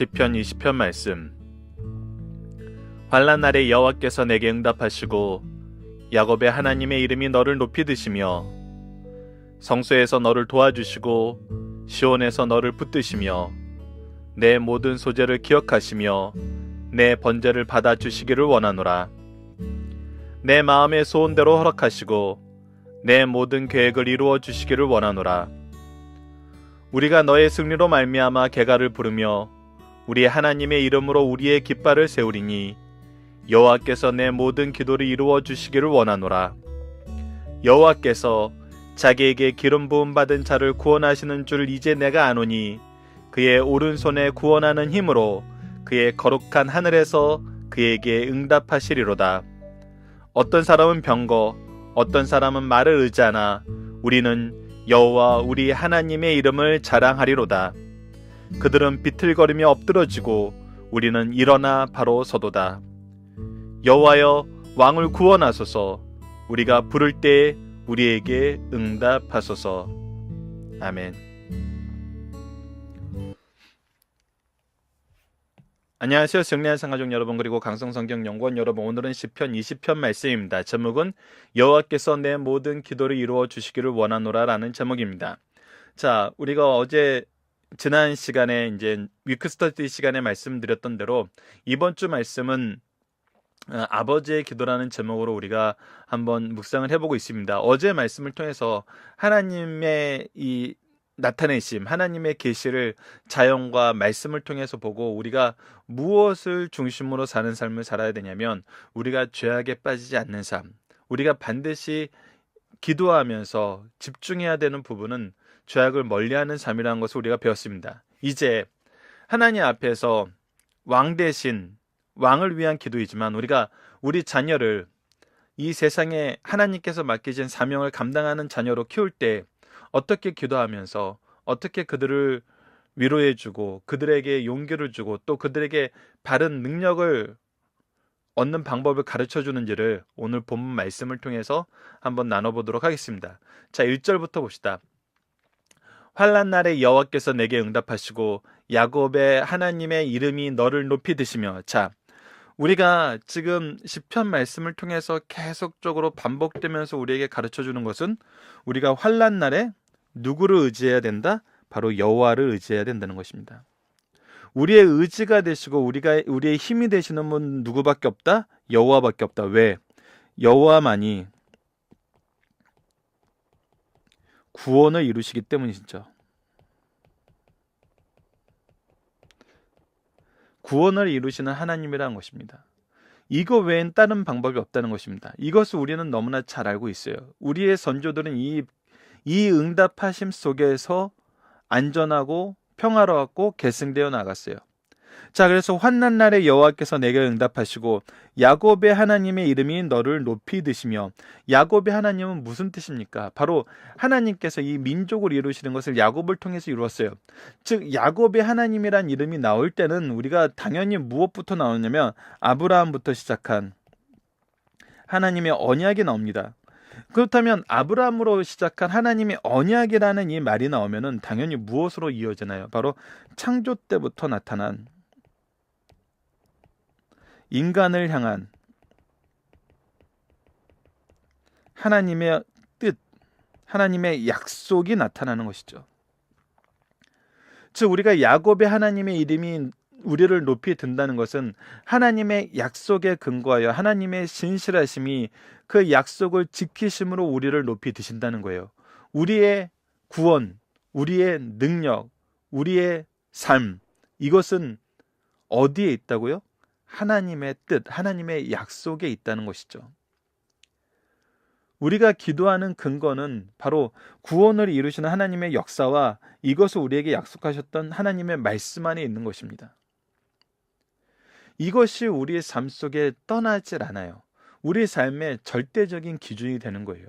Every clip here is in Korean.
시편 20편 말씀. 환난 날에 여호와께서 내게 응답하시고 야곱의 하나님의 이름이 너를 높이 드시며 성소에서 너를 도와주시고 시온에서 너를 붙드시며 내 모든 소재를 기억하시며 내 번제를 받아주시기를 원하노라. 내 마음의 소원대로 허락하시고 내 모든 계획을 이루어 주시기를 원하노라. 우리가 너의 승리로 말미암아 개가를 부르며 우리 하나님의 이름으로 우리의 깃발을 세우리니 여호와께서 내 모든 기도를 이루어 주시기를 원하노라. 여호와께서 자기에게 기름 부음 받은 자를 구원하시는 줄 이제 내가 아노니 그의 오른손에 구원하는 힘으로 그의 거룩한 하늘에서 그에게 응답하시리로다. 어떤 사람은 병거, 어떤 사람은 말을 의지하나 우리는 여호와 우리 하나님의 이름을 자랑하리로다. 그들은 비틀거리며 엎드러지고 우리는 일어나 바로 서도다. 여호와여, 왕을 구원하소서. 우리가 부를 때 우리에게 응답하소서. 아멘. 안녕하세요. 승리한 상가족 여러분, 그리고 강성성경연구원 여러분, 오늘은 시편 20편 말씀입니다. 제목은 여호와께서 내 모든 기도를 이루어 주시기를 원하노라 라는 제목입니다. 자, 우리가 지난 시간에 이제 위크 스터디 시간에 말씀드렸던 대로 이번 주 말씀은 아버지의 기도라는 제목으로 우리가 한번 묵상을 해보고 있습니다. 어제 말씀을 통해서 하나님의 이 나타내심, 하나님의 계시를 자연과 말씀을 통해서 보고 우리가 무엇을 중심으로 사는 삶을 살아야 되냐면 우리가 죄악에 빠지지 않는 삶, 우리가 반드시 기도하면서 집중해야 되는 부분은 죄악을 멀리하는 삶이라는 것을 우리가 배웠습니다. 이제 하나님 앞에서 왕 대신 왕을 위한 기도이지만 우리가 우리 자녀를 이 세상에 하나님께서 맡기신 사명을 감당하는 자녀로 키울 때 어떻게 기도하면서 어떻게 그들을 위로해주고 그들에게 용기를 주고 또 그들에게 바른 능력을 얻는 방법을 가르쳐주는지를 오늘 본문 말씀을 통해서 한번 나눠보도록 하겠습니다. 자, 1절부터 봅시다. 환난 날에 여호와께서 내게 응답하시고 야곱의 하나님의 이름이 너를 높이 드시며. 자, 우리가 지금 시편 말씀을 통해서 계속적으로 반복되면서 우리에게 가르쳐주는 것은 우리가 환난 날에 누구를 의지해야 된다? 바로 여호와를 의지해야 된다는 것입니다. 우리의 의지가 되시고 우리의 힘이 되시는 분 누구밖에 없다? 여호와밖에 없다. 왜? 여호와만이 구원을 이루시기 때문이죠. 구원을 이루시는 하나님이라는 것입니다. 이거 외엔 다른 방법이 없다는 것입니다. 이것을 우리는 너무나 잘 알고 있어요. 우리의 선조들은 이 응답하심 속에서 안전하고 평화로웠고 계승되어 나갔어요. 자, 그래서 환난 날에 여호와께서 내게 응답하시고 야곱의 하나님의 이름이 너를 높이 드시며. 야곱의 하나님은 무슨 뜻입니까? 바로 하나님께서 이 민족을 이루시는 것을 야곱을 통해서 이루었어요. 즉 야곱의 하나님이란 이름이 나올 때는 우리가 당연히 무엇부터 나오냐면 아브라함부터 시작한 하나님의 언약이 나옵니다. 그렇다면 아브라함으로 시작한 하나님의 언약이라는 이 말이 나오면은 당연히 무엇으로 이어지나요? 바로 창조 때부터 나타난 인간을 향한 하나님의 뜻, 하나님의 약속이 나타나는 것이죠. 즉 우리가 야곱의 하나님의 이름이 우리를 높이 든다는 것은 하나님의 약속에 근거하여 하나님의 신실하심이 그 약속을 지키심으로 우리를 높이 드신다는 거예요. 우리의 구원, 우리의 능력, 우리의 삶, 이것은 어디에 있다고요? 하나님의 뜻, 하나님의 약속에 있다는 것이죠. 우리가 기도하는 근거는 바로 구원을 이루시는 하나님의 역사와 이것을 우리에게 약속하셨던 하나님의 말씀 안에 있는 것입니다. 이것이 우리의 삶 속에 떠나질 않아요. 우리의 삶의 절대적인 기준이 되는 거예요.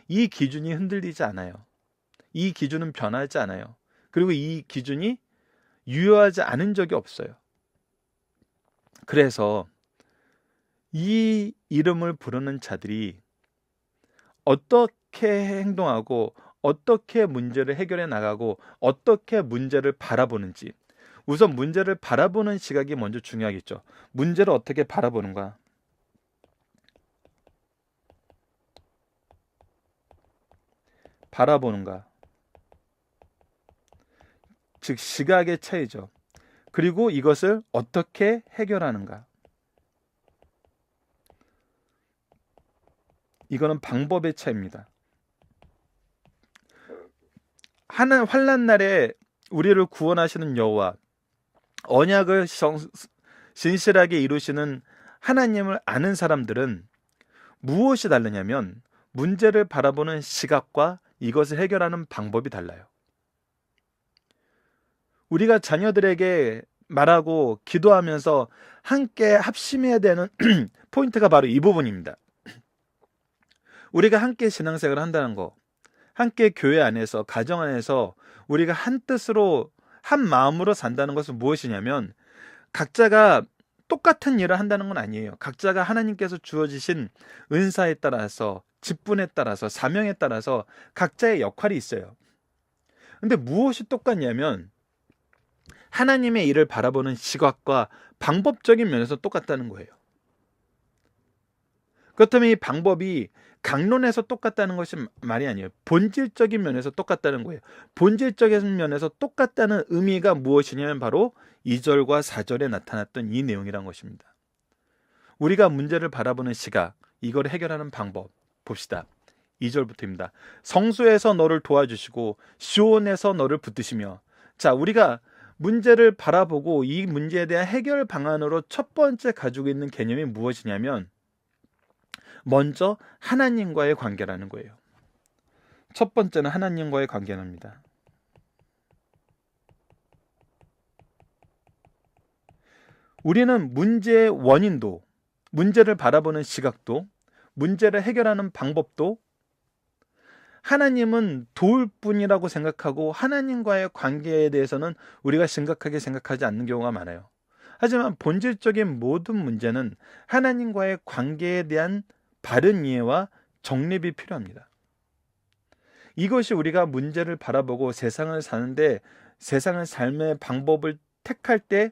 이 기준이 흔들리지 않아요. 이 기준은 변하지 않아요. 그리고 이 기준이 유효하지 않은 적이 없어요. 그래서 이 이름을 부르는 자들이 어떻게 행동하고 어떻게 문제를 해결해 나가고 어떻게 문제를 바라보는지, 우선 문제를 바라보는 시각이 먼저 중요하겠죠. 문제를 어떻게 바라보는가? 바라보는가? 즉 시각의 차이죠. 그리고 이것을 어떻게 해결하는가? 이거는 방법의 차이입니다. 하는 환난 날에 우리를 구원하시는 여호와, 언약을 진실하게 이루시는 하나님을 아는 사람들은 무엇이 다르냐면 문제를 바라보는 시각과 이것을 해결하는 방법이 달라요. 우리가 자녀들에게 말하고 기도하면서 함께 합심해야 되는 포인트가 바로 이 부분입니다. 우리가 함께 신앙생활을 한다는 거, 함께 교회 안에서, 가정 안에서 우리가 한 뜻으로 한 마음으로 산다는 것은 무엇이냐면 각자가 똑같은 일을 한다는 건 아니에요. 각자가 하나님께서 주어지신 은사에 따라서, 직분에 따라서, 사명에 따라서 각자의 역할이 있어요. 근데 무엇이 똑같냐면 하나님의 일을 바라보는 시각과 방법적인 면에서 똑같다는 거예요. 그렇다면 이 방법이 강론에서 똑같다는 것이 말이 아니에요. 본질적인 면에서 똑같다는 거예요. 본질적인 면에서 똑같다는 의미가 무엇이냐면 바로 2절과 4절에 나타났던 이 내용이란 것입니다. 우리가 문제를 바라보는 시각, 이걸 해결하는 방법 봅시다. 2절부터입니다. 성소에서 너를 도와주시고 시온에서 너를 붙드시며. 자, 우리가 문제를 바라보고 이 문제에 대한 해결 방안으로 첫 번째 가지고 있는 개념이 무엇이냐면 먼저 하나님과의 관계라는 거예요. 첫 번째는 하나님과의 관계입니다. 우리는 문제의 원인도, 문제를 바라보는 시각도, 문제를 해결하는 방법도 하나님은 도울 뿐이라고 생각하고 하나님과의 관계에 대해서는 우리가 심각하게 생각하지 않는 경우가 많아요. 하지만 본질적인 모든 문제는 하나님과의 관계에 대한 바른 이해와 정립이 필요합니다. 이것이 우리가 문제를 바라보고 세상을 사는데 세상의 삶의 방법을 택할 때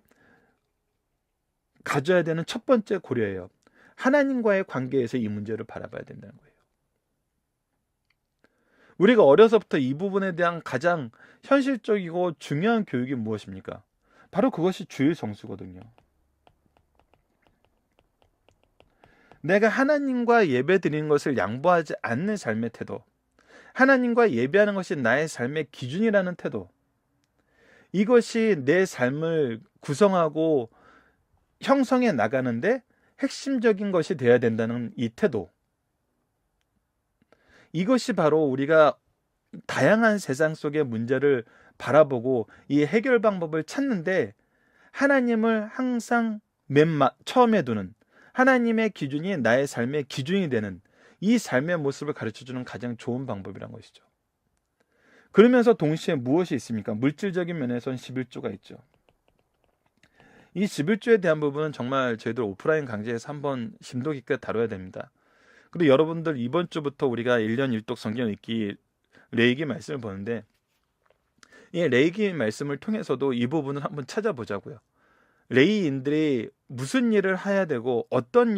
가져야 되는 첫 번째 고려예요. 하나님과의 관계에서 이 문제를 바라봐야 된다는 거예요. 우리가 어려서부터 이 부분에 대한 가장 현실적이고 중요한 교육이 무엇입니까? 바로 그것이 주의 정수거든요. 내가 하나님과 예배 드리는 것을 양보하지 않는 삶의 태도, 하나님과 예배하는 것이 나의 삶의 기준이라는 태도, 이것이 내 삶을 구성하고 형성해 나가는데 핵심적인 것이 되어야 된다는 이 태도, 이것이 바로 우리가 다양한 세상 속의 문제를 바라보고 이 해결 방법을 찾는데 하나님을 항상 처음에 두는, 하나님의 기준이 나의 삶의 기준이 되는 이 삶의 모습을 가르쳐주는 가장 좋은 방법이란 것이죠. 그러면서 동시에 무엇이 있습니까? 물질적인 면에서는 11조가 있죠. 이 11조에 대한 부분은 정말 저희들 오프라인 강좌에서 한번 심도 깊게 다뤄야 됩니다. 그리고 여러분들 이번 주부터 우리가 1년 1독 성경 읽기 레위기 말씀을 보는데 이 레위기 말씀을 통해서도 이 부분을 한번 찾아보자고요. 레위인들이 무슨 일을 해야 되고 어떤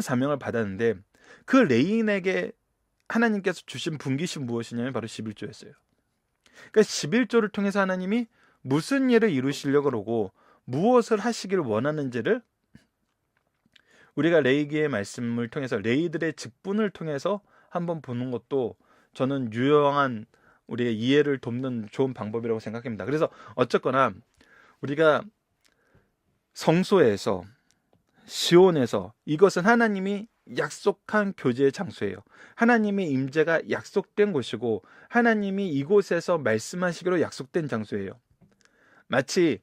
사명을 받았는데 그 레위인에게 하나님께서 주신 분깃이 무엇이냐면 바로 11조였어요. 그러니까 11조를 통해서 하나님이 무슨 일을 이루시려고 그러고 무엇을 하시길 원하는지를 우리가 레위기의 말씀을 통해서 레위들의 직분을 통해서 한번 보는 것도 저는 유용한 우리의 이해를 돕는 좋은 방법이라고 생각합니다. 그래서 어쨌거나 우리가 성소에서 시온에서 이것은 하나님이 약속한 교제의 장소예요. 하나님의 임재가 약속된 곳이고 하나님이 이곳에서 말씀하시기로 약속된 장소예요. 마치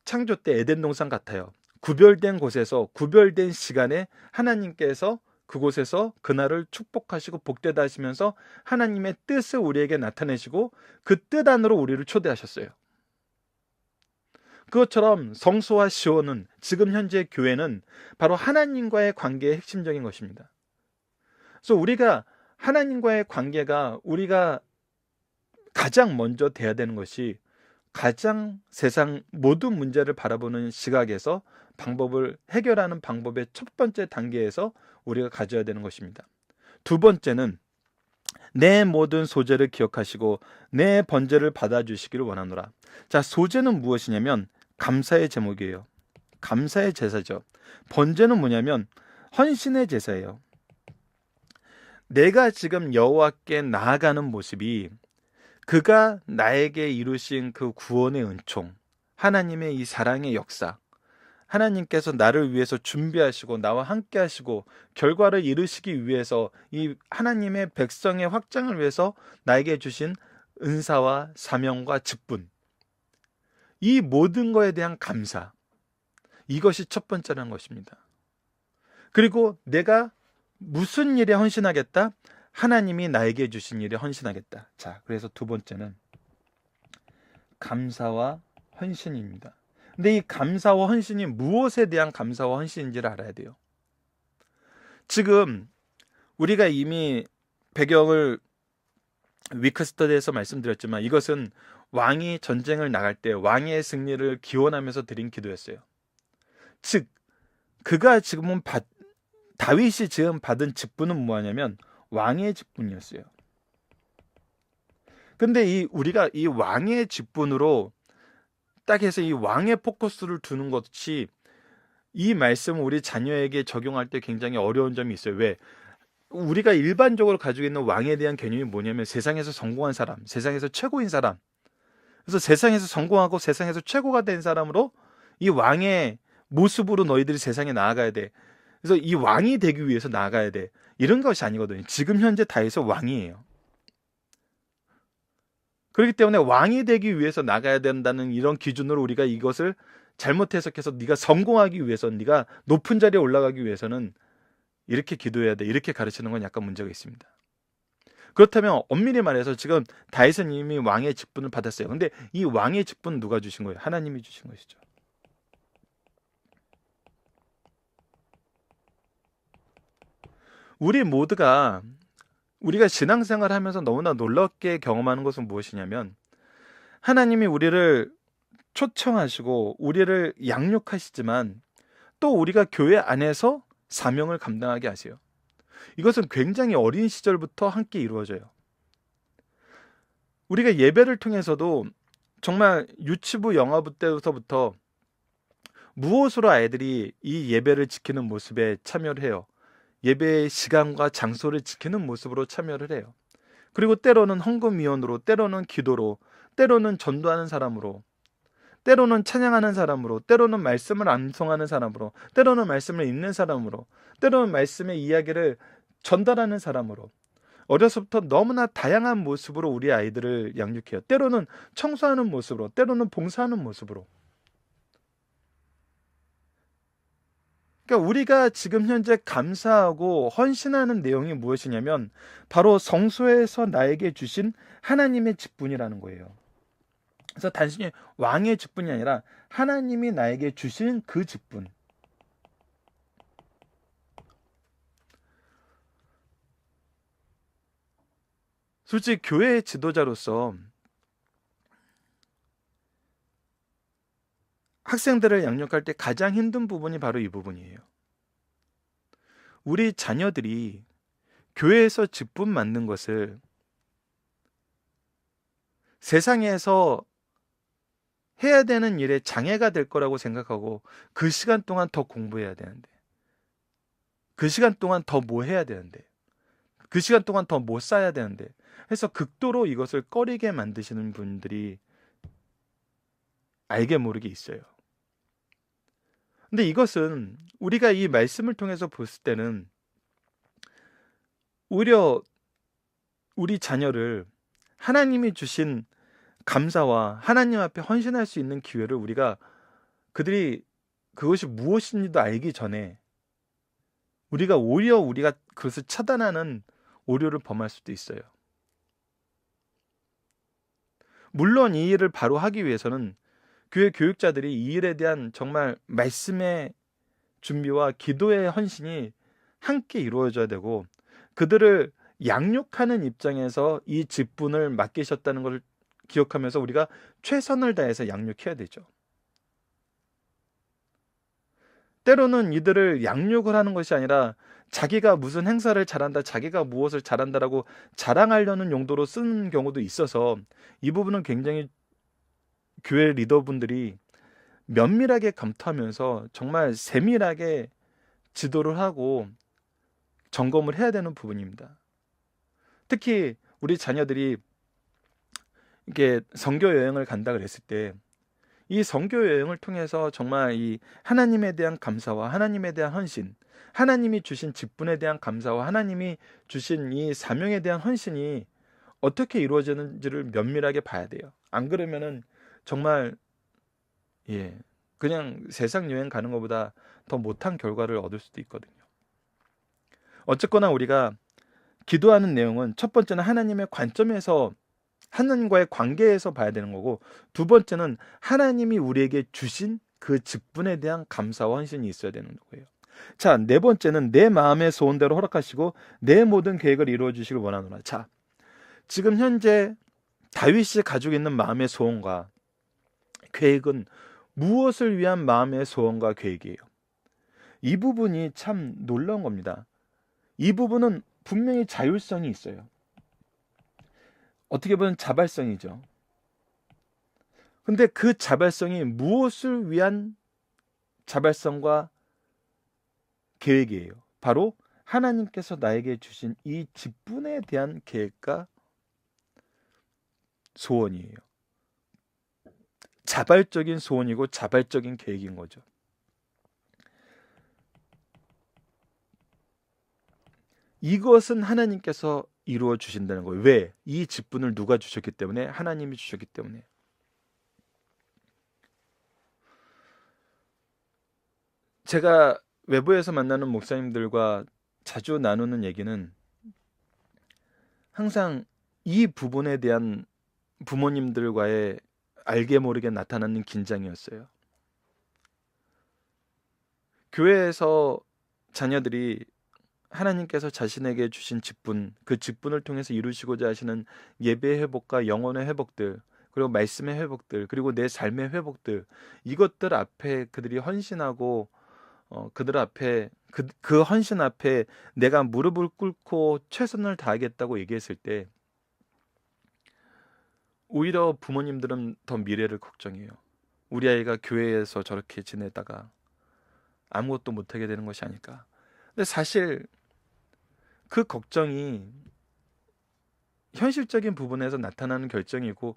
창조 때 에덴 동산 같아요. 구별된 곳에서 구별된 시간에 하나님께서 그곳에서 그날을 축복하시고 복되다 하시면서 하나님의 뜻을 우리에게 나타내시고 그 뜻 안으로 우리를 초대하셨어요. 그것처럼 성소와 시온은 지금 현재 교회는 바로 하나님과의 관계의 핵심적인 것입니다. 그래서 우리가 하나님과의 관계가 우리가 가장 먼저 돼야 되는 것이 가장 세상 모든 문제를 바라보는 시각에서 방법을 해결하는 방법의 첫 번째 단계에서 우리가 가져야 되는 것입니다. 두 번째는 내 모든 소재를 기억하시고 내 번제를 받아주시기를 원하노라. 자, 소재는 무엇이냐면 감사의 제목이에요. 감사의 제사죠. 번제는 뭐냐면 헌신의 제사예요. 내가 지금 여호와께 나아가는 모습이 그가 나에게 이루신 그 구원의 은총, 하나님의 이 사랑의 역사, 하나님께서 나를 위해서 준비하시고 나와 함께 하시고 결과를 이루시기 위해서 이 하나님의 백성의 확장을 위해서 나에게 주신 은사와 사명과 직분, 이 모든 거에 대한 감사, 이것이 첫 번째라는 것입니다. 그리고 내가 무슨 일에 헌신하겠다? 하나님이 나에게 주신 일에 헌신하겠다. 자, 그래서 두 번째는 감사와 헌신입니다. 근데 이 감사와 헌신이 무엇에 대한 감사와 헌신인지를 알아야 돼요. 지금 우리가 이미 배경을 위크스터디에서 말씀드렸지만 이것은 왕이 전쟁을 나갈 때 왕의 승리를 기원하면서 드린 기도였어요. 즉 그가 지금은 다윗이 지금 받은 직분은 뭐냐면 왕의 직분이었어요. 근데 우리가 이 왕의 직분으로 딱 해서 이 왕의 포커스를 두는 것이 이 말씀을 우리 자녀에게 적용할 때 굉장히 어려운 점이 있어요. 왜? 우리가 일반적으로 가지고 있는 왕에 대한 개념이 뭐냐면 세상에서 성공한 사람, 세상에서 최고인 사람. 그래서 세상에서 성공하고 세상에서 최고가 된 사람으로 이 왕의 모습으로 너희들이 세상에 나아가야 돼. 그래서 이 왕이 되기 위해서 나아가야 돼. 이런 것이 아니거든요. 지금 현재 다윗은 왕이에요. 그렇기 때문에 왕이 되기 위해서 나가야 된다는 이런 기준으로 우리가 이것을 잘못 해석해서 네가 성공하기 위해서, 네가 높은 자리에 올라가기 위해서는 이렇게 기도해야 돼, 이렇게 가르치는 건 약간 문제가 있습니다. 그렇다면 엄밀히 말해서 지금 다윗은 이미 왕의 직분을 받았어요. 근데 이 왕의 직분은 누가 주신 거예요? 하나님이 주신 것이죠. 우리 모두가 우리가 신앙생활을 하면서 너무나 놀랍게 경험하는 것은 무엇이냐면 하나님이 우리를 초청하시고 우리를 양육하시지만 또 우리가 교회 안에서 사명을 감당하게 하세요. 이것은 굉장히 어린 시절부터 함께 이루어져요. 우리가 예배를 통해서도 정말 유치부 영화부 때부터 무엇으로 아이들이 이 예배를 지키는 모습에 참여를 해요. 예배의 시간과 장소를 지키는 모습으로 참여를 해요. 그리고 때로는 헌금위원으로, 때로는 기도로, 때로는 전도하는 사람으로, 때로는 찬양하는 사람으로, 때로는 말씀을 암송하는 사람으로, 때로는 말씀을 읽는 사람으로, 때로는 말씀의 이야기를 전달하는 사람으로 어려서부터 너무나 다양한 모습으로 우리 아이들을 양육해요. 때로는 청소하는 모습으로, 때로는 봉사하는 모습으로. 그러니까 우리가 지금 현재 감사하고 헌신하는 내용이 무엇이냐면 바로 성소에서 나에게 주신 하나님의 직분이라는 거예요. 그래서 단순히 왕의 직분이 아니라 하나님이 나에게 주신 그 직분. 솔직히 교회의 지도자로서 학생들을 양육할 때 가장 힘든 부분이 바로 이 부분이에요. 우리 자녀들이 교회에서 직분 맡는 것을 세상에서 해야 되는 일에 장애가 될 거라고 생각하고 그 시간 동안 더 공부해야 되는데, 그 시간 동안 더 뭐 해야 되는데, 그 시간 동안 더 뭐 쌓아야 되는데 해서 극도로 이것을 꺼리게 만드시는 분들이 알게 모르게 있어요. 근데 이것은 우리가 이 말씀을 통해서 봤을 때는 오히려 우리 자녀를 하나님이 주신 감사와 하나님 앞에 헌신할 수 있는 기회를 그들이 그것이 무엇인지도 알기 전에 오히려 우리가 그것을 차단하는 오류를 범할 수도 있어요. 물론 이 일을 바로 하기 위해서는 교회 교육자들이 이 일에 대한 정말 말씀의 준비와 기도의 헌신이 함께 이루어져야 되고 그들을 양육하는 입장에서 이 직분을 맡기셨다는 걸 기억하면서 우리가 최선을 다해서 양육해야 되죠. 때로는 이들을 양육을 하는 것이 아니라 자기가 무슨 행사를 잘한다, 자기가 무엇을 잘한다라고 자랑하려는 용도로 쓰는 경우도 있어서 이 부분은 굉장히 교회 리더분들이 면밀하게 검토하면서 정말 세밀하게 지도를 하고 점검을 해야 되는 부분입니다. 특히 우리 자녀들이 이게 선교 여행을 간다 그랬을 때 이 선교 여행을 통해서 정말 이 하나님에 대한 감사와 하나님에 대한 헌신, 하나님이 주신 직분에 대한 감사와 하나님이 주신 이 사명에 대한 헌신이 어떻게 이루어지는지를 면밀하게 봐야 돼요. 안 그러면은 정말 그냥 세상 여행 가는 것보다 더 못한 결과를 얻을 수도 있거든요. 어쨌거나 우리가 기도하는 내용은 첫 번째는 하나님의 관점에서 하나님과의 관계에서 봐야 되는 거고, 두 번째는 하나님이 우리에게 주신 그 직분에 대한 감사와 헌신이 있어야 되는 거예요. 자, 네 번째는 내 마음의 소원대로 허락하시고 내 모든 계획을 이루어 주시길 원하노라. 자, 지금 현재 다윗이 가지고 있는 마음의 소원과 계획은 무엇을 위한 마음의 소원과 계획이에요? 이 부분이 참 놀라운 겁니다. 이 부분은 분명히 자율성이 있어요. 어떻게 보면 자발성이죠. 근데 그 자발성이 무엇을 위한 자발성과 계획이에요? 바로 하나님께서 나에게 주신 이 직분에 대한 계획과 소원이에요. 자발적인 소원이고 자발적인 계획인 거죠. 이것은 하나님께서 이루어 주신다는 거예요. 왜? 이 직분을 누가 주셨기 때문에? 하나님이 주셨기 때문에. 제가 외부에서 만나는 목사님들과 자주 나누는 얘기는 항상 이 부분에 대한 부모님들과의 알게 모르게 나타나는 긴장이었어요. 교회에서 자녀들이 하나님께서 자신에게 주신 직분, 그 직분을 통해서 이루시고자 하시는 예배의 회복과 영혼의 회복들, 그리고 말씀의 회복들, 그리고 내 삶의 회복들, 이것들 앞에 그들이 헌신하고 그들 앞에 그 헌신 앞에 내가 무릎을 꿇고 최선을 다하겠다고 얘기했을 때 오히려 부모님들은 더 미래를 걱정해요. 우리 아이가 교회에서 저렇게 지내다가 아무것도 못하게 되는 것이 아닐까. 근데 사실 그 걱정이 현실적인 부분에서 나타나는 걱정이고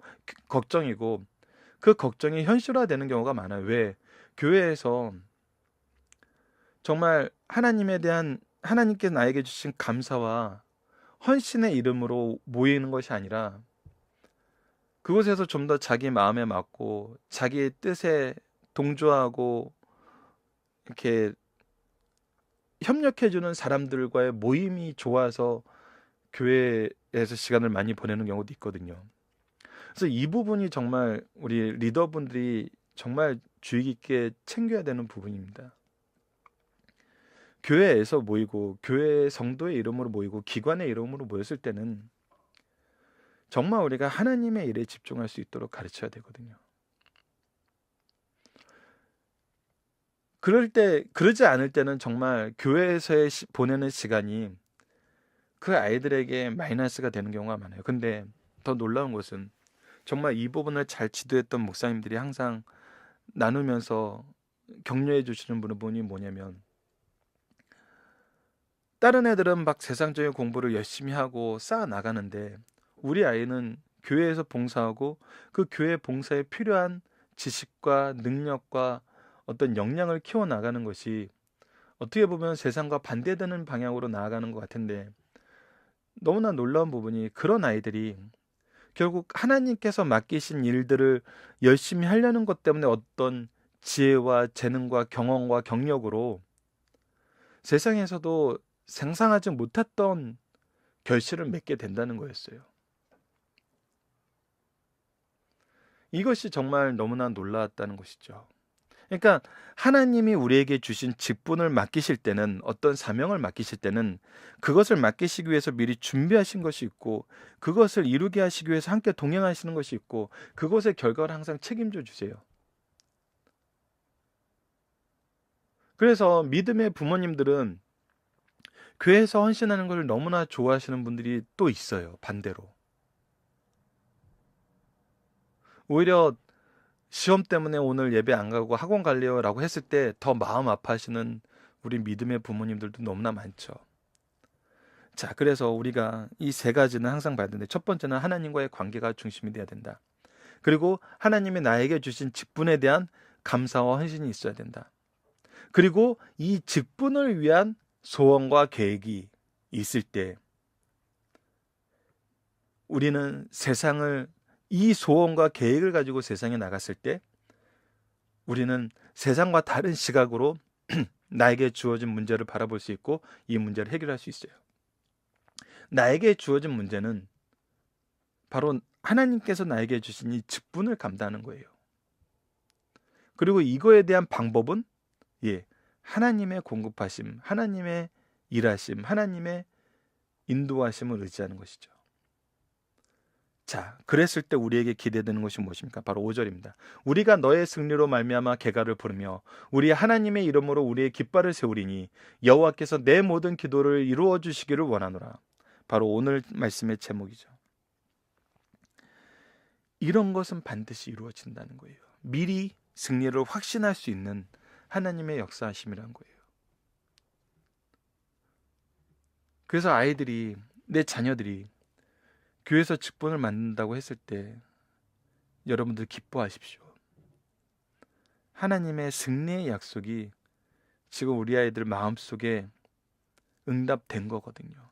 그 걱정이 현실화되는 경우가 많아요. 왜? 교회에서 정말 하나님께 나에게 주신 감사와 헌신의 이름으로 모이는 것이 아니라 그곳에서 좀 더 자기 마음에 맞고 자기의 뜻에 동조하고 이렇게 협력해주는 사람들과의 모임이 좋아서 교회에서 시간을 많이 보내는 경우도 있거든요. 그래서 이 부분이 정말 우리 리더분들이 정말 주의 깊게 챙겨야 되는 부분입니다. 교회에서 모이고 교회 성도의 이름으로 모이고 기관의 이름으로 모였을 때는 정말 우리가 하나님의 일에 집중할 수 있도록 가르쳐야 되거든요. 그러지 않을 때는 정말 교회에서의 보내는 시간이 그 아이들에게 마이너스가 되는 경우가 많아요. 근데 더 놀라운 것은 정말 이 부분을 잘 지도했던 목사님들이 항상 나누면서 격려해 주시는 부분이 뭐냐면, 다른 애들은 막 세상적인 공부를 열심히 하고 쌓아 나가는데 우리 아이는 교회에서 봉사하고 그 교회 봉사에 필요한 지식과 능력과 어떤 역량을 키워 나가는 것이 어떻게 보면 세상과 반대되는 방향으로 나아가는 것 같은데, 너무나 놀라운 부분이 그런 아이들이 결국 하나님께서 맡기신 일들을 열심히 하려는 것 때문에 어떤 지혜와 재능과 경험과 경력으로 세상에서도 상상하지 못했던 결실을 맺게 된다는 거였어요. 이것이 정말 너무나 놀라웠다는 것이죠. 그러니까 하나님이 우리에게 주신 직분을 맡기실 때는, 어떤 사명을 맡기실 때는 그것을 맡기시기 위해서 미리 준비하신 것이 있고, 그것을 이루게 하시기 위해서 함께 동행하시는 것이 있고, 그것의 결과를 항상 책임져 주세요. 그래서 믿음의 부모님들은 교회에서 헌신하는 것을 너무나 좋아하시는 분들이 또 있어요. 반대로. 오히려 시험 때문에 오늘 예배 안 가고 학원 갈래요 라고 했을 때 더 마음 아파하시는 우리 믿음의 부모님들도 너무나 많죠. 자, 그래서 우리가 이 세 가지는 항상 봐야 되는데, 첫 번째는 하나님과의 관계가 중심이 돼야 된다. 그리고 하나님이 나에게 주신 직분에 대한 감사와 헌신이 있어야 된다. 그리고 이 직분을 위한 소원과 계획이 있을 때, 우리는 세상을, 이 소원과 계획을 가지고 세상에 나갔을 때 우리는 세상과 다른 시각으로 나에게 주어진 문제를 바라볼 수 있고, 이 문제를 해결할 수 있어요. 나에게 주어진 문제는 바로 하나님께서 나에게 주신 이 직분을 감당하는 거예요. 그리고 이거에 대한 방법은, 하나님의 공급하심, 하나님의 일하심, 하나님의 인도하심을 의지하는 것이죠. 자, 그랬을 때 우리에게 기대되는 것이 무엇입니까? 바로 5절입니다. 우리가 너의 승리로 말미암아 개가를 부르며 우리 하나님의 이름으로 우리의 깃발을 세우리니 여호와께서 내 모든 기도를 이루어 주시기를 원하노라. 바로 오늘 말씀의 제목이죠. 이런 것은 반드시 이루어진다는 거예요. 미리 승리를 확신할 수 있는 하나님의 역사하심이란 거예요. 그래서 아이들이, 내 자녀들이 교회에서 직분을 맡는다고 했을 때 여러분들 기뻐하십시오. 하나님의 승리의 약속이 지금 우리 아이들 마음속에 응답된 거거든요.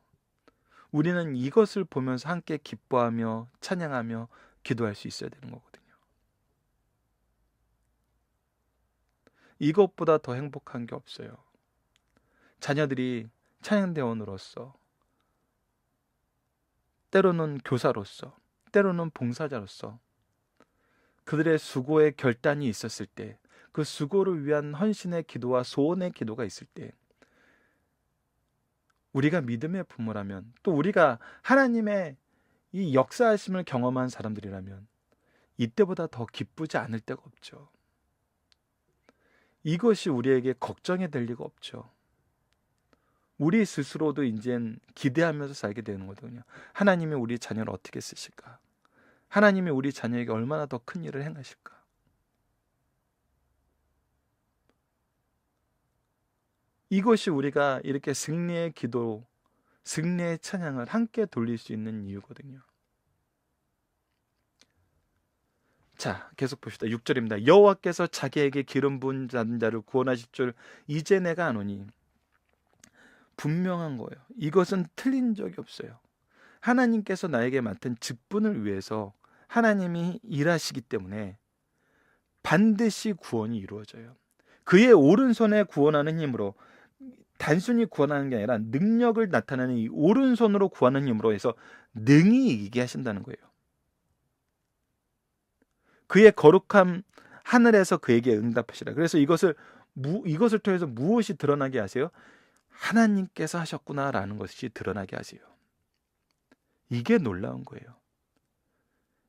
우리는 이것을 보면서 함께 기뻐하며 찬양하며 기도할 수 있어야 되는 거거든요. 이것보다 더 행복한 게 없어요. 자녀들이 찬양대원으로서, 때로는 교사로서, 때로는 봉사자로서 그들의 수고의 결단이 있었을 때, 그 수고를 위한 헌신의 기도와 소원의 기도가 있을 때, 우리가 믿음의 부모라면, 또 우리가 하나님의 이 역사하심을 경험한 사람들이라면 이때보다 더 기쁘지 않을 때가 없죠. 이것이 우리에게 걱정이 될 리가 없죠. 우리 스스로도 이젠 기대하면서 살게 되는 거거든요. 하나님이 우리 자녀를 어떻게 쓰실까? 하나님이 우리 자녀에게 얼마나 더 큰 일을 행하실까? 이것이 우리가 이렇게 승리의 기도, 승리의 찬양을 함께 돌릴 수 있는 이유거든요. 자, 계속 봅시다. 6절입니다. 여호와께서 자기에게 기름 부은 자를 구원하실 줄 이제 내가 아노니. 분명한 거예요. 이것은 틀린 적이 없어요. 하나님께서 나에게 맡은 직분을 위해서 하나님이 일하시기 때문에 반드시 구원이 이루어져요. 그의 오른손에 구원하는 힘으로, 단순히 구원하는 게 아니라 능력을 나타내는 이 오른손으로 구하는 힘으로 해서 능히 이기게 하신다는 거예요. 그의 거룩함 하늘에서 그에게 응답하시라. 그래서 이것을 통해서 무엇이 드러나게 하세요? 하나님께서 하셨구나라는 것이 드러나게 하세요. 이게 놀라운 거예요.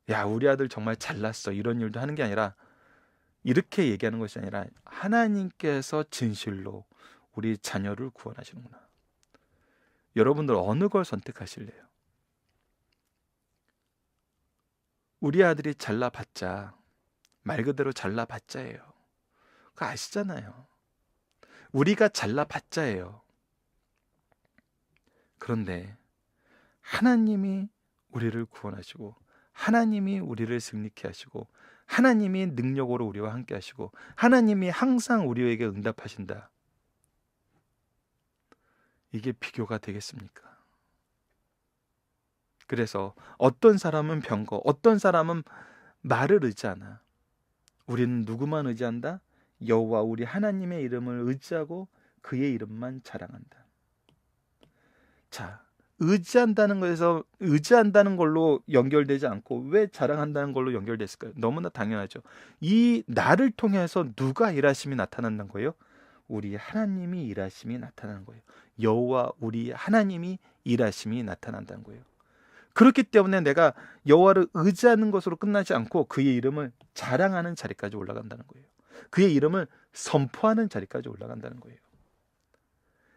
야, 우리 아들 정말 잘났어, 이런 일도 하는 게 아니라, 이렇게 얘기하는 것이 아니라 하나님께서 진실로 우리 자녀를 구원하시는구나. 여러분들 어느 걸 선택하실래요? 우리 아들이 잘나봤자, 말 그대로 잘나봤자예요. 그거 아시잖아요. 우리가 잘나봤자예요. 그런데 하나님이 우리를 구원하시고, 하나님이 우리를 승리케 하시고, 하나님이 능력으로 우리와 함께 하시고, 하나님이 항상 우리에게 응답하신다. 이게 비교가 되겠습니까? 그래서 어떤 사람은 병거, 어떤 사람은 말을 의지하나, 우리는 누구만 의지한다? 여호와 우리 하나님의 이름을 의지하고 그의 이름만 자랑한다. 자, 의지한다는 걸로 연결되지 않고 왜 자랑한다는 걸로 연결됐을까요? 너무나 당연하죠. 이 나를 통해서 누가 일하심이 나타난다는 거예요? 우리 하나님이 일하심이 나타나는 거예요. 여호와 우리 하나님이 일하심이 나타난다는 거예요. 그렇기 때문에 내가 여호와를 의지하는 것으로 끝나지 않고 그의 이름을 자랑하는 자리까지 올라간다는 거예요. 그의 이름을 선포하는 자리까지 올라간다는 거예요.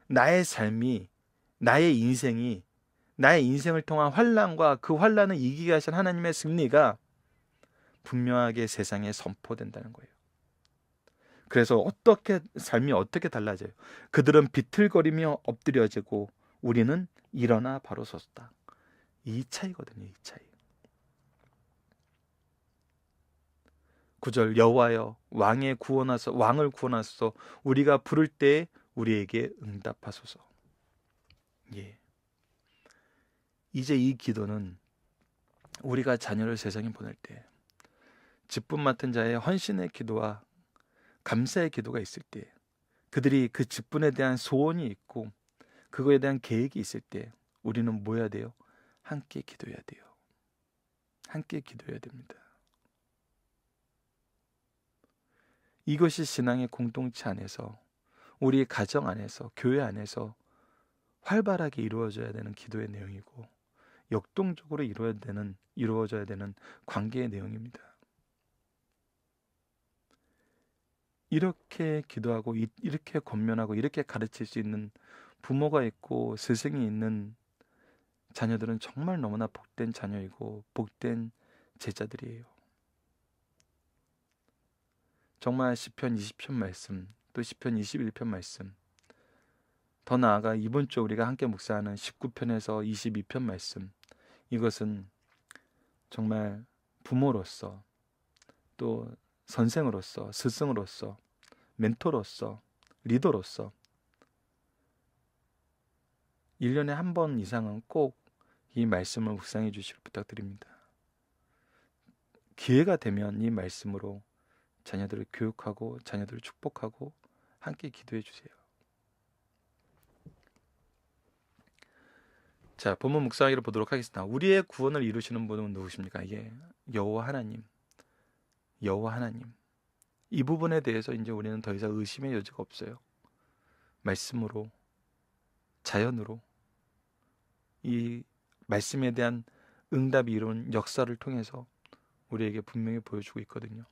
나의 삶이, 나의 인생이, 나의 인생을 통한 환난과 그 환난을 이기게 하신 하나님의 승리가 분명하게 세상에 선포된다는 거예요. 그래서 삶이 어떻게 달라져요? 그들은 비틀거리며 엎드려지고 우리는 일어나 바로 섰다. 이 차이거든요. 이 차이. 9절 여호와여 왕을 구원하소서 우리가 부를 때 우리에게 응답하소서. 예. 이제 이 기도는 우리가 자녀를 세상에 보낼 때 직분 맡은 자의 헌신의 기도와 감사의 기도가 있을 때, 그들이 그 직분에 대한 소원이 있고 그거에 대한 계획이 있을 때 우리는 뭐 해야 돼요? 함께 기도해야 돼요. 함께 기도해야 됩니다. 이것이 신앙의 공동체 안에서, 우리 가정 안에서, 교회 안에서 활발하게 이루어져야 되는 기도의 내용이고 역동적으로 이루어져야 되는 관계의 내용입니다. 이렇게 기도하고 이렇게 권면하고 이렇게 가르칠 수 있는 부모가 있고 스승이 있는 자녀들은 정말 너무나 복된 자녀이고 복된 제자들이에요. 정말 시편 20편 말씀, 또 시편 21편 말씀, 더 나아가 이번 주 우리가 함께 묵상하는 19편에서 22편 말씀, 이것은 정말 부모로서, 또 선생으로서, 스승으로서, 멘토로서, 리더로서 1년에 한 번 이상은 꼭 이 말씀을 묵상해 주시길 부탁드립니다. 기회가 되면 이 말씀으로 자녀들을 교육하고 자녀들을 축복하고 함께 기도해 주세요. 자, 본문 묵상하기를 보도록 하겠습니다. 우리의 구원을 이루시는 분은 누구십니까? 이게 여호와 하나님. 여호와 하나님. 이 부분에 대해서 이제 우리는 더 이상 의심의 여지가 없어요. 말씀으로, 자연으로 이 말씀에 대한 응답이 이룬 역사를 통해서 우리에게 분명히 보여주고 있거든요.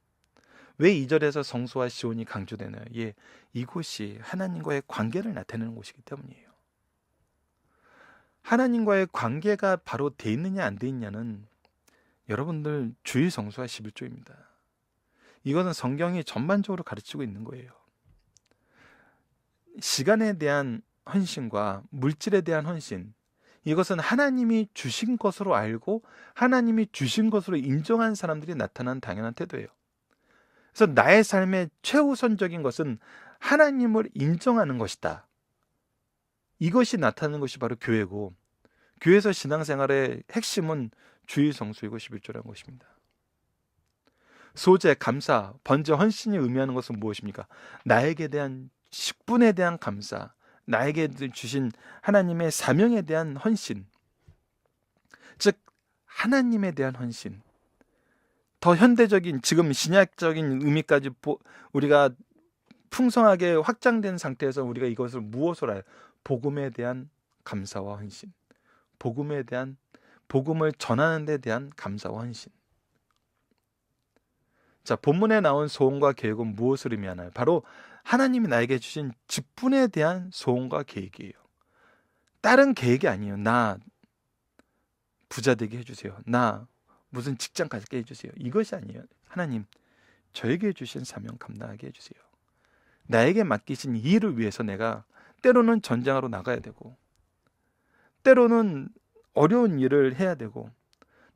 왜 2절에서 성소와 시온이 강조되나요? 예, 이곳이 하나님과의 관계를 나타내는 곳이기 때문이에요. 하나님과의 관계가 바로 돼 있느냐 안 돼 있냐는 여러분들 주일 성수와 11조입니다. 이것은 성경이 전반적으로 가르치고 있는 거예요. 시간에 대한 헌신과 물질에 대한 헌신, 이것은 하나님이 주신 것으로 알고 하나님이 주신 것으로 인정한 사람들이 나타난 당연한 태도예요. 그래서 나의 삶의 최우선적인 것은 하나님을 인정하는 것이다. 이것이 나타나는 것이 바로 교회고, 교회에서 신앙생활의 핵심은 주일 성수이고 11조라는 것입니다. 소재, 감사, 번제, 헌신이 의미하는 것은 무엇입니까? 나에게 대한 직분에 대한 감사, 나에게 주신 하나님의 사명에 대한 헌신, 즉 하나님에 대한 헌신. 더 현대적인, 지금 신약적인 의미까지 우리가 풍성하게 확장된 상태에서 우리가 이것을 무엇으로 해요? 복음에 대한 감사와 헌신, 복음을 전하는 데 대한 감사와 헌신. 자, 본문에 나온 소원과 계획은 무엇을 의미하나요? 바로 하나님이 나에게 주신 직분에 대한 소원과 계획이에요. 다른 계획이 아니에요. 나 부자 되게 해주세요. 나 무슨 직장 가지게 해주세요. 이것이 아니에요. 하나님, 저에게 주신 사명 감당하게 해주세요. 나에게 맡기신 이 일을 위해서 내가 때로는 전장으로 나가야 되고, 때로는 어려운 일을 해야 되고,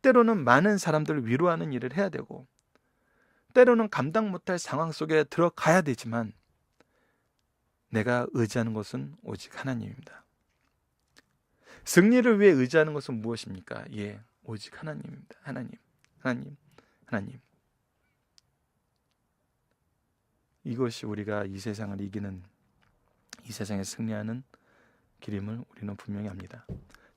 때로는 많은 사람들을 위로하는 일을 해야 되고, 때로는 감당 못할 상황 속에 들어가야 되지만 내가 의지하는 것은 오직 하나님입니다. 승리를 위해 의지하는 것은 무엇입니까? 예, 오직 하나님입니다. 하나님. 이것이 우리가 이 세상을 이기는, 이 세상에 승리하는 길임을 우리는 분명히 압니다.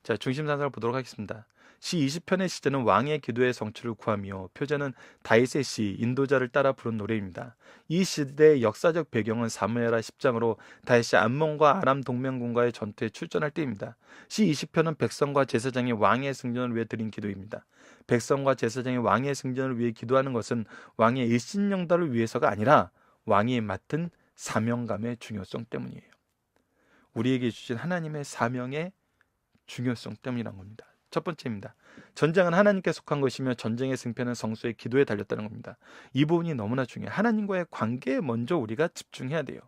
자, 중심 단상을 보도록 하겠습니다. 시 20편의 시제는 왕의 기도의 성취를 구하며 표제는 다윗의 시 인도자를 따라 부른 노래입니다. 이 시대의 역사적 배경은 사무엘하 10장으로 다윗이 암몬과 아람 동맹군과의 전투에 출전할 때입니다. 시 20편은 백성과 제사장이 왕의 승전을 위해 드린 기도입니다. 백성과 제사장이 왕의 승전을 위해 기도하는 것은 왕의 일신영달을 위해서가 아니라 왕이 맡은 사명감의 중요성 때문이에요. 우리에게 주신 하나님의 사명의 중요성 때문이란 겁니다. 첫 번째입니다. 전쟁은 하나님께 속한 것이며 전쟁의 승패는 성수의 기도에 달렸다는 겁니다. 이 부분이 너무나 중요해요. 하나님과의 관계에 먼저 우리가 집중해야 돼요.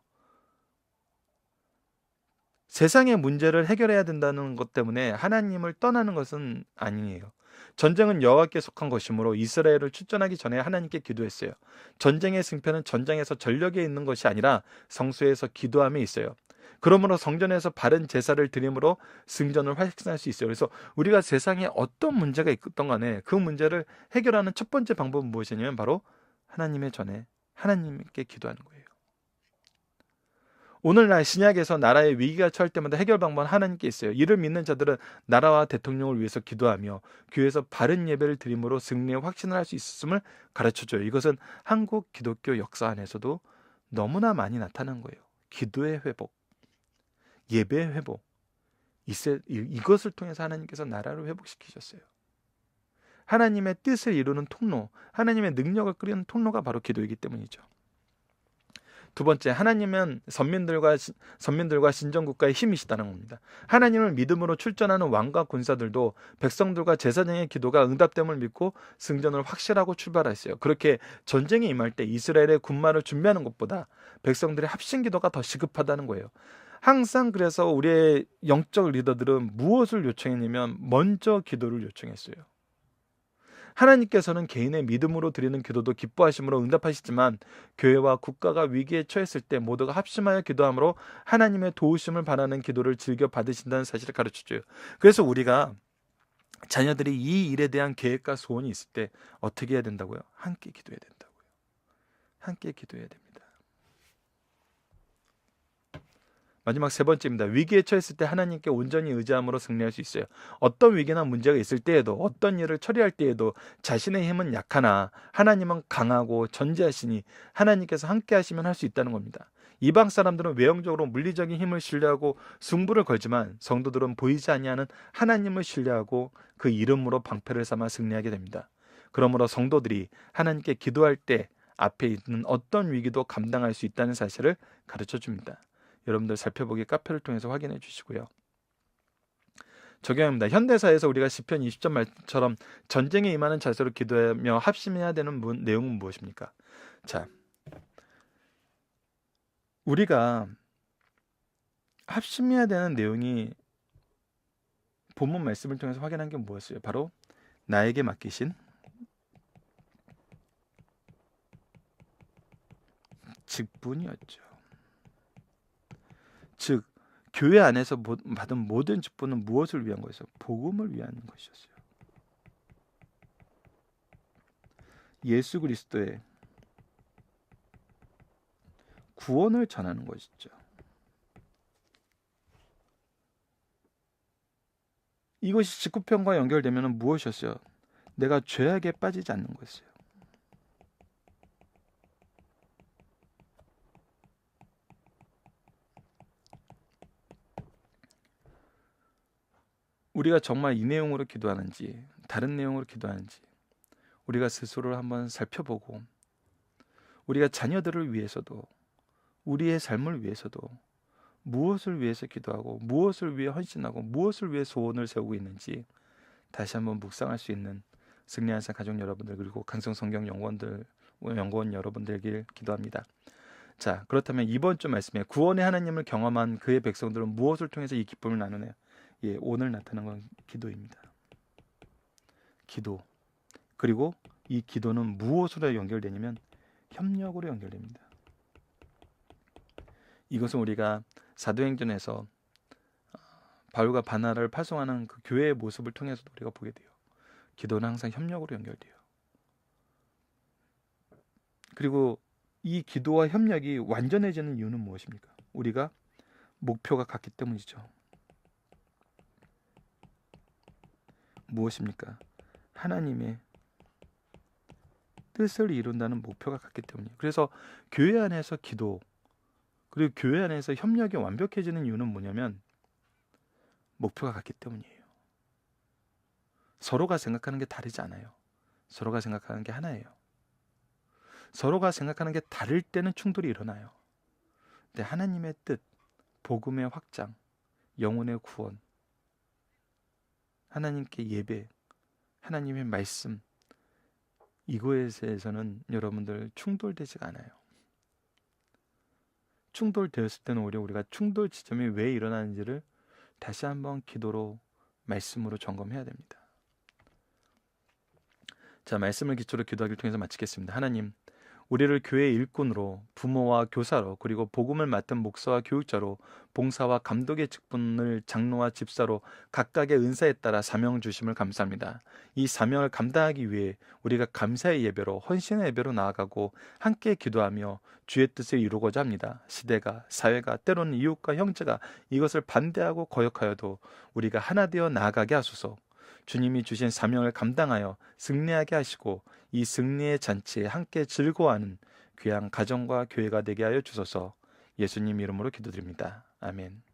세상의 문제를 해결해야 된다는 것 때문에 하나님을 떠나는 것은 아니에요. 전쟁은 여호와께 속한 것이므로 이스라엘을 출전하기 전에 하나님께 기도했어요. 전쟁의 승패는 전장에서 전력에 있는 것이 아니라 성수에서 기도함에 있어요. 그러므로 성전에서 바른 제사를 드림으로 승전을 활성화할 수 있어요. 그래서 우리가 세상에 어떤 문제가 있던 간에 그 문제를 해결하는 첫 번째 방법은 무엇이냐면 바로 하나님의 전에 하나님께 기도하는 거예요. 오늘날 신약에서 나라의 위기가 처할 때마다 해결 방법은 하나님께 있어요. 이를 믿는 자들은 나라와 대통령을 위해서 기도하며 교회에서 바른 예배를 드림으로 승리의 확신을 할 수 있음을 가르쳐줘요. 이것은 한국 기독교 역사 안에서도 너무나 많이 나타난 거예요. 기도의 회복, 예배의 회복, 이것을 통해서 하나님께서 나라를 회복시키셨어요. 하나님의 뜻을 이루는 통로, 하나님의 능력을 끓이는 통로가 바로 기도이기 때문이죠. 두 번째, 하나님은 선민들과 신정국가의 힘이시다는 겁니다. 하나님을 믿음으로 출전하는 왕과 군사들도 백성들과 제사장의 기도가 응답됨을 믿고 승전을 확실하고 출발했어요. 그렇게 전쟁에 임할 때 이스라엘의 군마를 준비하는 것보다 백성들의 합심 기도가 더 시급하다는 거예요. 항상 그래서 우리의 영적 리더들은 무엇을 요청했냐면 먼저 기도를 요청했어요. 하나님께서는 개인의 믿음으로 드리는 기도도 기뻐하심으로 응답하시지만 교회와 국가가 위기에 처했을 때 모두가 합심하여 기도함으로 하나님의 도우심을 바라는 기도를 즐겨 받으신다는 사실을 가르쳐줘요. 그래서 우리가 자녀들이 이 일에 대한 계획과 소원이 있을 때 어떻게 해야 된다고요? 함께 기도해야 된다고요. 함께 기도해야 됩니다. 마지막 세 번째입니다. 위기에 처했을 때 하나님께 온전히 의지함으로 승리할 수 있어요. 어떤 위기나 문제가 있을 때에도 어떤 일을 처리할 때에도 자신의 힘은 약하나 하나님은 강하고 전지하시니 하나님께서 함께 하시면 할 수 있다는 겁니다. 이방 사람들은 외형적으로 물리적인 힘을 신뢰하고 승부를 걸지만 성도들은 보이지 아니하는 하나님을 신뢰하고 그 이름으로 방패를 삼아 승리하게 됩니다. 그러므로 성도들이 하나님께 기도할 때 앞에 있는 어떤 위기도 감당할 수 있다는 사실을 가르쳐 줍니다. 여러분들 살펴보기 카페를 통해서 확인해 주시고요. 적용합니다. 현대사에서 우리가 시편 20절 말처럼 전쟁에 임하는 자세로 기도하며 합심해야 되는 내용은 무엇입니까? 자, 우리가 합심해야 되는 내용이 본문 말씀을 통해서 확인한 게 무엇이에요? 바로 나에게 맡기신 직분이었죠. 즉 교회 안에서 받은 모든 직분은 무엇을 위한 것이었어요? 복음을 위한 것이었어요. 예수 그리스도의 구원을 전하는 것이죠. 이것이 직구편과 연결되면 무엇이었어요? 내가 죄악에 빠지지 않는 것이에요. 우리가 정말 이 내용으로 기도하는지 다른 내용으로 기도하는지 우리가 스스로를 한번 살펴보고 우리가 자녀들을 위해서도 우리의 삶을 위해서도 무엇을 위해서 기도하고 무엇을 위해 헌신하고 무엇을 위해 소원을 세우고 있는지 다시 한번 묵상할 수 있는 승리한 삶 가족 여러분들 그리고 강성성경 연구원 여러분들길 기도합니다. 자, 그렇다면 이번 주 말씀에 구원의 하나님을 경험한 그의 백성들은 무엇을 통해서 이 기쁨을 나누나요? 예, 오늘 나타난 건 기도입니다. 기도. 그리고 이 기도는 무엇으로 연결되냐면 협력으로 연결됩니다. 이것은 우리가 사도행전에서 바울과 바나바를 파송하는 그 교회의 모습을 통해서도 우리가 보게 돼요. 기도는 항상 협력으로 연결돼요. 그리고 이 기도와 협력이 완전해지는 이유는 무엇입니까? 우리가 목표가 같기 때문이죠. 무엇입니까? 하나님의 뜻을 이룬다는 목표가 같기 때문이에요. 그래서 교회 안에서 기도, 그리고 교회 안에서 협력이 완벽해지는 이유는 뭐냐면 목표가 같기 때문이에요. 서로가 생각하는 게 다르지 않아요. 서로가 생각하는 게 하나예요. 서로가 생각하는 게 다를 때는 충돌이 일어나요. 근데 하나님의 뜻, 복음의 확장, 영혼의 구원, 하나님께 예배, 하나님의 말씀, 이거에 대해서는 여러분들 충돌되지가 않아요. 충돌되었을 때는 오히려 우리가 충돌 지점이 왜 일어나는지를 다시 한번 기도로, 말씀으로 점검해야 됩니다. 자, 말씀을 기초로 기도하기를 통해서 마치겠습니다. 하나님, 우리를 교회의 일꾼으로, 부모와 교사로, 그리고 복음을 맡은 목사와 교육자로, 봉사와 감독의 직분을 장로와 집사로 각각의 은사에 따라 사명 주심을 감사합니다. 이 사명을 감당하기 위해 우리가 감사의 예배로, 헌신의 예배로 나아가고 함께 기도하며 주의 뜻을 이루고자 합니다. 시대가, 사회가, 때로는 이웃과 형제가 이것을 반대하고 거역하여도 우리가 하나 되어 나아가게 하소서. 주님이 주신 사명을 감당하여 승리하게 하시고 이 승리의 잔치에 함께 즐거워하는 귀한 가정과 교회가 되게 하여 주소서. 예수님 이름으로 기도드립니다. 아멘.